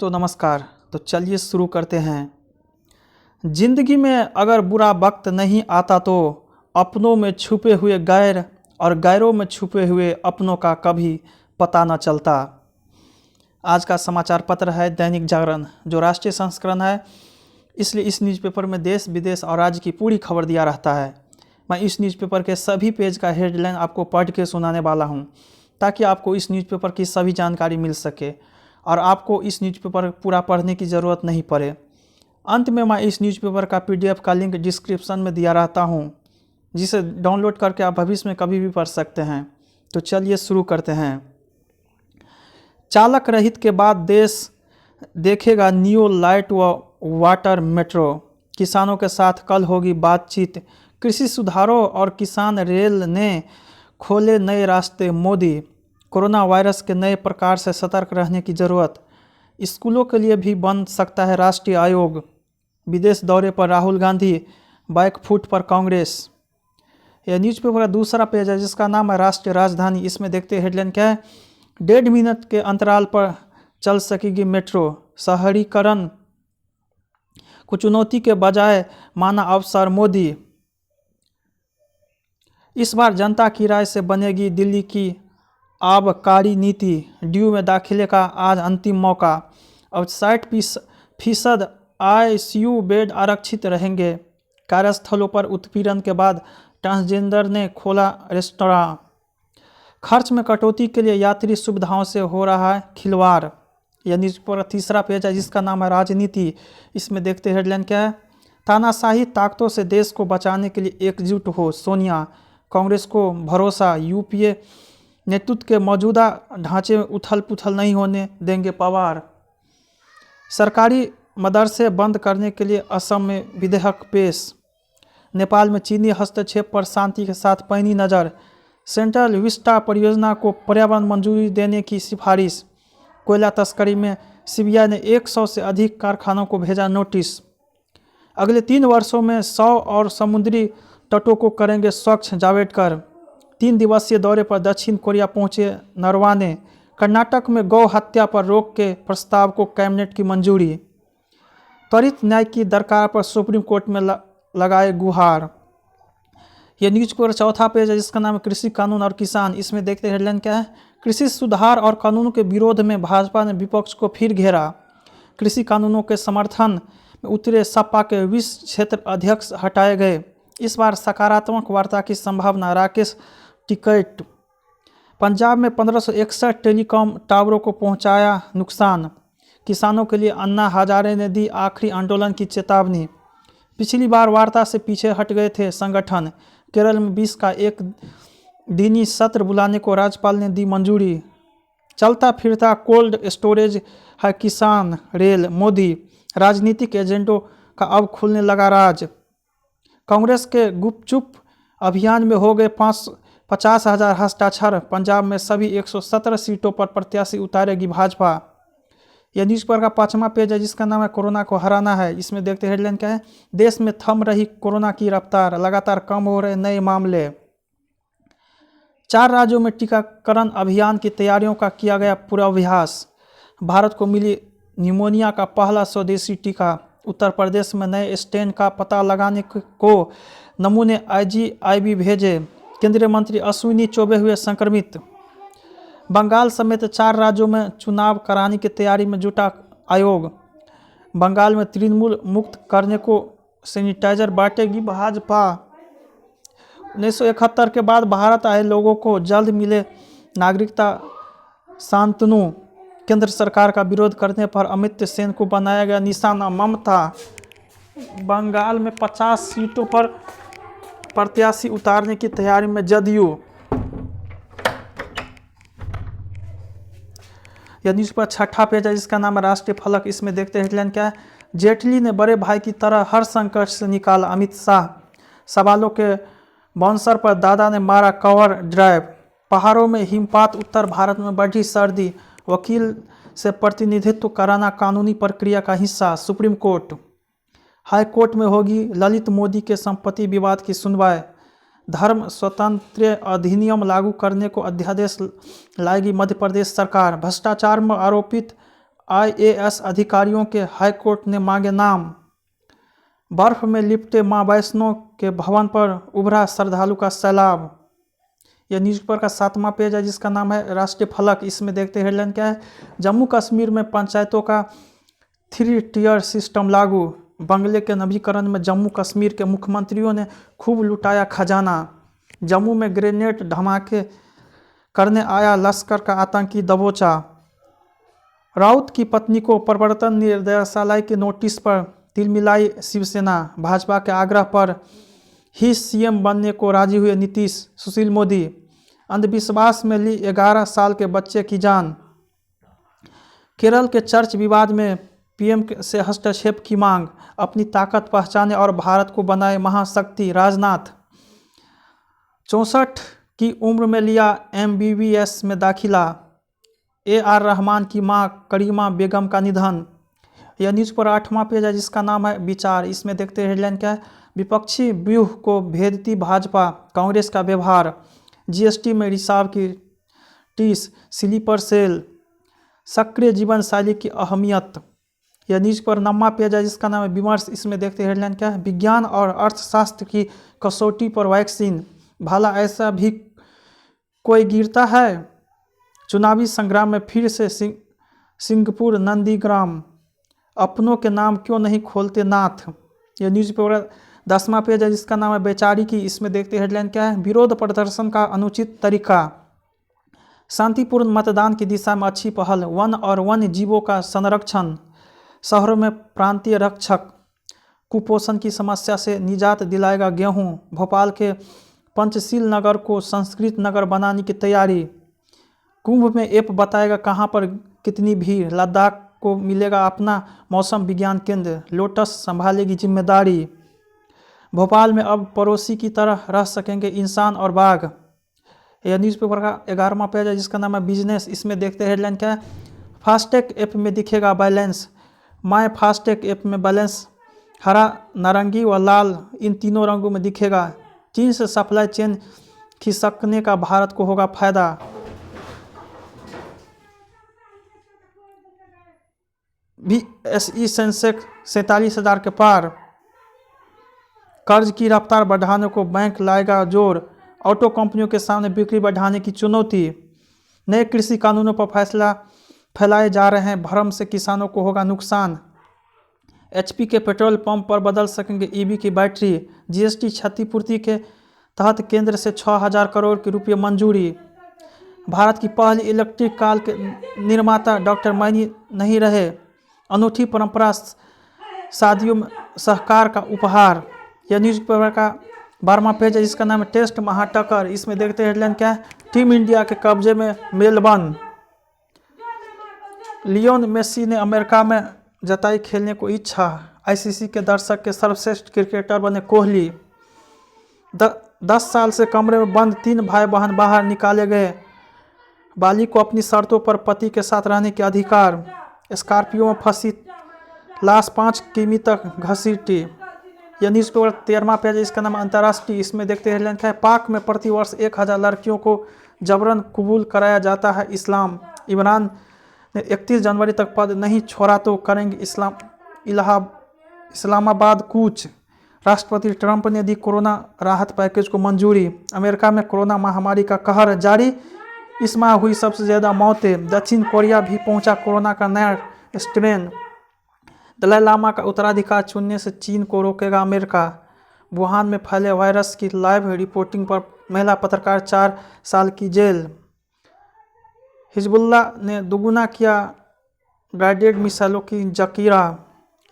दोस्तों नमस्कार। तो चलिए शुरू करते हैं। जिंदगी में अगर बुरा वक्त नहीं आता तो अपनों में छुपे हुए गैर और गैरों में छुपे हुए अपनों का कभी पता न चलता। आज का समाचार पत्र है दैनिक जागरण, जो राष्ट्रीय संस्करण है, इसलिए इस न्यूज़पेपर में देश विदेश और राज्य की पूरी खबर दिया रहता है। मैं इस न्यूज़पेपर के सभी पेज का हेडलाइन आपको पढ़ के सुनाने वाला हूं, ताकि आपको इस न्यूज़पेपर की सभी जानकारी मिल सके और आपको इस न्यूज़पेपर पूरा पढ़ने की ज़रूरत नहीं पड़े। अंत में मैं इस न्यूज़पेपर का PDF का लिंक डिस्क्रिप्शन में दिया रहता हूं, जिसे डाउनलोड करके आप भविष्य में कभी भी पढ़ सकते हैं। तो चलिए शुरू करते हैं। चालक रहित के बाद देश देखेगा नियो लाइट व वाटर मेट्रो। किसानों के साथ कल होगी बातचीत। कृषि सुधारों और किसान रेल ने खोले नए रास्ते। मोदी, कोरोना वायरस के नए प्रकार से सतर्क रहने की ज़रूरत। स्कूलों के लिए भी बन सकता है राष्ट्रीय आयोग। विदेश दौरे पर राहुल गांधी, बैकफुट पर कांग्रेस। यह न्यूज़पेपर का दूसरा पेज है, जिसका नाम है राष्ट्रीय राजधानी। इसमें देखते हैं हेडलाइन क्या है। 1.5 मिनट के अंतराल पर चल सकेगी मेट्रो। शहरीकरण को चुनौती के बजाय माना अवसर। मोदी, इस बार जनता की राय से बनेगी दिल्ली की आबकारी नीति। ड्यू में दाखिले का आज अंतिम मौका। अब 60% ICU बेड आरक्षित रहेंगे। कार्यस्थलों पर उत्पीड़न के बाद ट्रांसजेंडर ने खोला रेस्तरां। खर्च में कटौती के लिए यात्री सुविधाओं से हो रहा है खिलवाड़। यह न्यूज़पेपर तीसरा पेज है, जिसका नाम है राजनीति। इसमें देखते हेडलाइन क्या है। तानाशाही ताकतों से देश को बचाने के लिए एकजुट हो सोनिया। कांग्रेस को भरोसा, UPA नेतृत्व के मौजूदा ढांचे में उथल पुथल नहीं होने देंगे पवार। सरकारी मदरसे बंद करने के लिए असम में विधेयक पेश। नेपाल में चीनी हस्तक्षेप पर शांति के साथ पैनी नज़र। सेंट्रल विस्टा परियोजना को पर्यावरण मंजूरी देने की सिफारिश। कोयला तस्करी में CBI ने 100 से अधिक कारखानों को भेजा नोटिस। अगले 3 वर्षों में 100 और समुद्री तटों को करेंगे स्वच्छ। जावड़ेकर 3 दिवसीय दौरे पर दक्षिण कोरिया पहुंचे नरवाने। कर्नाटक में गौ हत्या पर रोक के प्रस्ताव को कैबिनेट की मंजूरी। त्वरित न्याय की दरकार पर सुप्रीम कोर्ट में लगाए गुहार। यह न्यूज़पेपर चौथा पेज है, जिसका नाम है कृषि कानून और किसान। इसमें देखते हेडलाइन क्या है। कृषि सुधार और कानूनों के विरोध में भाजपा ने विपक्ष को फिर घेरा। कृषि कानूनों के समर्थन में उतरे सपा के 20 क्षेत्र अध्यक्ष हटाए गए। इस बार सकारात्मक वार्ता की संभावना। राकेश टिकैत। पंजाब में 1561 टेलीकॉम टावरों को पहुंचाया नुकसान। किसानों के लिए अन्ना हजारे ने दी आखिरी आंदोलन की चेतावनी। पिछली बार वार्ता से पीछे हट गए थे संगठन। केरल में 20 का एक दिनी सत्र बुलाने को राज्यपाल ने दी मंजूरी। चलता फिरता कोल्ड स्टोरेज है किसान रेल। मोदी, राजनीतिक एजेंडों का अब खुलने लगा राज। कांग्रेस के गुपचुप अभियान में हो गए 50,000 हस्ताक्षर। पंजाब में सभी 117 सीटों पर प्रत्याशी उतारेगी भाजपा। यह न्यूज़पेपर का 5वां पेज है, जिसका नाम है कोरोना को हराना है। इसमें देखते हेडलाइन क्या है। देश में थम रही कोरोना की रफ्तार, लगातार कम हो रहे नए मामले। 4 राज्यों में टीकाकरण अभियान की तैयारियों का किया गया पूर्वाभ्यास। भारत को मिली निमोनिया का पहला स्वदेशी टीका। उत्तर प्रदेश में नए स्ट्रेन का पता लगाने को नमूने IGIB भेजे। केंद्रीय मंत्री अश्विनी चौबे हुए संक्रमित। बंगाल समेत 4 राज्यों में चुनाव कराने की तैयारी में जुटा आयोग। बंगाल में तृणमूल मुक्त करने को सैनिटाइजर बांटेगी भाजपा। 1971 के बाद भारत आए लोगों को जल्द मिले नागरिकता। शांतनु, केंद्र सरकार का विरोध करने पर अमित सेन को बनाया गया निशाना। ममता, बंगाल में 50 सीटों पर प्रत्याशी उतारने की तैयारी में जदयू। यह न्यूज़पेपर 6ठा पेज है, जिसका नाम है राष्ट्रीय फलक। इसमें देखते हैं हेडलाइन क्या है। जेटली ने बड़े भाई की तरह हर संकट से निकाला अमित शाह। सवालों के बाउंसर पर दादा ने मारा कवर ड्राइव। पहाड़ों में हिमपात, उत्तर भारत में बढ़ी सर्दी। वकील से प्रतिनिधित्व कराना कानूनी प्रक्रिया का हिस्सा। Supreme court. हाई कोर्ट में होगी ललित मोदी के संपत्ति विवाद की सुनवाई। धर्म स्वतंत्र अधिनियम लागू करने को अध्यादेश लाएगी मध्य प्रदेश सरकार। भ्रष्टाचार में आरोपित IAS अधिकारियों के हाईकोर्ट ने मांगे नाम। बर्फ में लिपटे मां वैष्णो के भवन पर उभरा श्रद्धालु का सैलाब। यह न्यूज़पेपर का 7वां पेज है जिसका नाम है राष्ट्रीय फलक। इसमें देखते हैं हेडलाइन क्या है। जम्मू कश्मीर में पंचायतों का 3 टियर सिस्टम लागू। बंगले के नवीकरण में जम्मू कश्मीर के मुख्यमंत्रियों ने खूब लुटाया खजाना। जम्मू में ग्रेनेड धमाके करने आया लश्कर का आतंकी दबोचा। राउत की पत्नी को प्रवर्तन निदेशालय के नोटिस पर तिलमिलाई शिवसेना। भाजपा के आग्रह पर ही सीएम बनने को राजी हुए नीतीश। सुशील मोदी। अंधविश्वास में ली 11 साल के बच्चे की जान। केरल के चर्च विवाद में पीएम से हस्तक्षेप की मांग। अपनी ताकत पहचाने और भारत को बनाए महाशक्ति। राजनाथ। 64 की उम्र में लिया MBBS में दाखिला। AR रहमान की मां करीमा बेगम का निधन। यह न्यूज़ पर 8वां पेज है जिसका नाम है विचार। इसमें देखते हैं हेडलाइन क्या है। विपक्षी व्यूह को भेदती भाजपा, कांग्रेस का व्यवहार। GST में रिसाव की टीस। Sleeper cell. सक्रिय जीवन शैली की अहमियत। यह न्यूज़ पर 9वां पेज है जिसका नाम है विमर्श। इसमें देखते हैं हेडलाइन क्या है। विज्ञान और अर्थशास्त्र की कसौटी पर वैक्सीन। भला ऐसा भी कोई गिरता है। चुनावी संग्राम में फिर से सिंहपुर नंदीग्राम। अपनों के नाम क्यों नहीं खोलते नाथ। यह न्यूज़पेपर 10वां पेज है जिसका नाम है बेचारी की। इसमें देखते हैं हेडलाइन क्या है। विरोध प्रदर्शन का अनुचित तरीका। शांतिपूर्ण मतदान की दिशा में अच्छी पहल। वन और वन्य जीवों का संरक्षण। शहरों में प्रांतीय रक्षक। कुपोषण की समस्या से निजात दिलाएगा गेहूं। भोपाल के पंचशील नगर को संस्कृत नगर बनाने की तैयारी। कुंभ में ऐप बताएगा कहां पर कितनी भीड़। लद्दाख को मिलेगा अपना मौसम विज्ञान केंद्र। लोटस संभालेगी जिम्मेदारी। भोपाल में अब पड़ोसी की तरह रह सकेंगे इंसान और बाघ। यह न्यूज़पेपर का 11वां पेज है जिसका नाम है बिजनेस। इसमें देखते हैं हेडलाइन क्या है। फास्टैग ऐप में दिखेगा बैलेंस। माय फास्टैग ऐप में बैलेंस हरा, नारंगी व लाल इन तीनों रंगों में दिखेगा। चीन से सप्लाई चेन खिसकने का भारत को होगा फायदा। BSE सेंसेक्स 47,000 के पार। कर्ज की रफ्तार बढ़ाने को बैंक लाएगा जोर। ऑटो कंपनियों के सामने बिक्री बढ़ाने की चुनौती। नए कृषि कानूनों पर फैसला फैलाए जा रहे हैं। भ्रम से किसानों को होगा नुकसान। HP के पेट्रोल पंप पर बदल सकेंगे EV की बैटरी। GST क्षतिपूर्ति के तहत केंद्र से 6,000 करोड़ के रुपये मंजूरी। भारत की पहली इलेक्ट्रिक कार के निर्माता डॉक्टर मैनी नहीं रहे। अनूठी परंपरा शादियों में सहकार का उपहार। यह न्यूज़पेपर का 12वां पेज है जिसका नाम है टेस्ट महाटक्कर। इसमें देखते हैं हेडलाइन क्या है। टीम इंडिया के कब्जे में मेलबर्न। लियोन मेसी ने अमेरिका में जताई खेलने को इच्छा। ICC के दर्शक के सर्वश्रेष्ठ क्रिकेटर बने कोहली। 10 साल से कमरे में बंद 3 भाई बहन बाहर निकाले गए। बाली को अपनी शर्तों पर पति के साथ रहने के अधिकार। स्कॉर्पियो में फंसी लाश 5 किमी तक घसीटी। यह न्यूज़पेपर 13वां पेज है इसका नाम अंतर्राष्ट्रीय। इसमें देखते हैं हेडलाइन क्या है। पाक में प्रतिवर्ष 1000 लड़कियों को जबरन कबूल कराया जाता है इस्लाम। इमरान ने 31 जनवरी तक पद नहीं छोड़ा तो करेंगे इस्लामाबाद कूच। राष्ट्रपति ट्रंप ने दी कोरोना राहत पैकेज को मंजूरी। अमेरिका में कोरोना महामारी का कहर जारी। इस माह हुई सबसे ज़्यादा मौतें। दक्षिण कोरिया भी पहुंचा कोरोना का नया स्ट्रेन। दलाई लामा का उत्तराधिकार चुनने से चीन को रोकेगा अमेरिका। वुहान में फैले वायरस की लाइव रिपोर्टिंग पर महिला पत्रकार 4 साल की जेल। हिजबुल्लाह ने दोगुना किया गाइडेड मिसाइलों की जखीरा।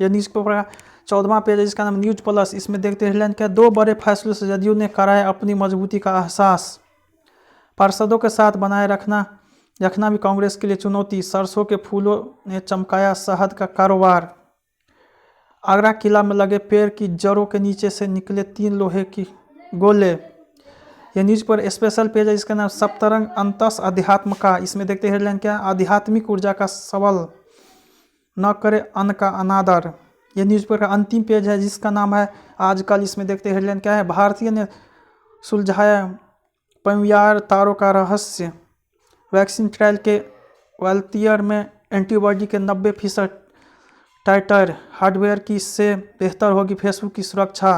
यह न्यूज़पेपर का 14वां पेज है जिसका नाम न्यूज प्लस। इसमें देखते हैं हेडलाइन क्या। 2 बड़े फैसलों से जदयू ने कराया अपनी मजबूती का एहसास। पार्षदों के साथ बनाए रखना भी कांग्रेस के लिए चुनौती। सरसों के फूलों ने चमकाया शहद का कारोबार। आगरा किला में लगे पेड़ की जड़ों के नीचे से निकले 3 लोहे की गोले। यह न्यूज़ पर स्पेशल पेज है इसका नाम सप्तरंग अंतस अध्यात्म का। इसमें देखते हैं हेडलाइन क्या। आध्यात्मिक ऊर्जा का सबल न करे अन्न का अनादर। यह न्यूज़ पर का अंतिम पेज है जिसका नाम है आजकल। इसमें देखते हैं हेडलाइन क्या है। भारतीय ने सुलझाया पम्बियार तारों का रहस्य। वैक्सीन ट्रायल के वालंटियर में एंटीबॉडी के 90% टाइटर हार्डवेयर की इससे बेहतर होगी फेसबुक की सुरक्षा।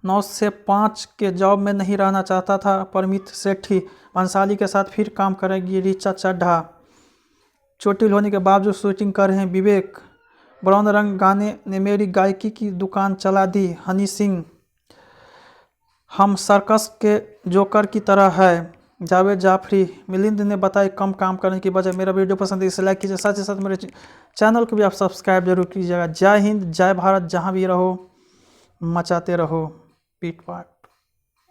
9 से 5 के जॉब में नहीं रहना चाहता था परमित सेठी, भंसाली के साथ फिर काम करेगी ऋचा चड्ढा। चोटिल होने के बावजूद शूटिंग कर रहे हैं विवेक। ब्राउन रंग गाने ने मेरी गायकी की दुकान चला दी, हनी सिंह। हम सर्कस के जोकर की तरह है, जावेद जाफरी। मिलिंद ने बताया कम काम करने की वजह। मेरा वीडियो पसंद है इसे लाइक कीजिए, साथ ही साथ मेरे चैनल को भी आप सब्सक्राइब जरूर कीजिएगा। जय हिंद, जय भारत, जहाँ भी रहो मचाते रहो पीट पाट।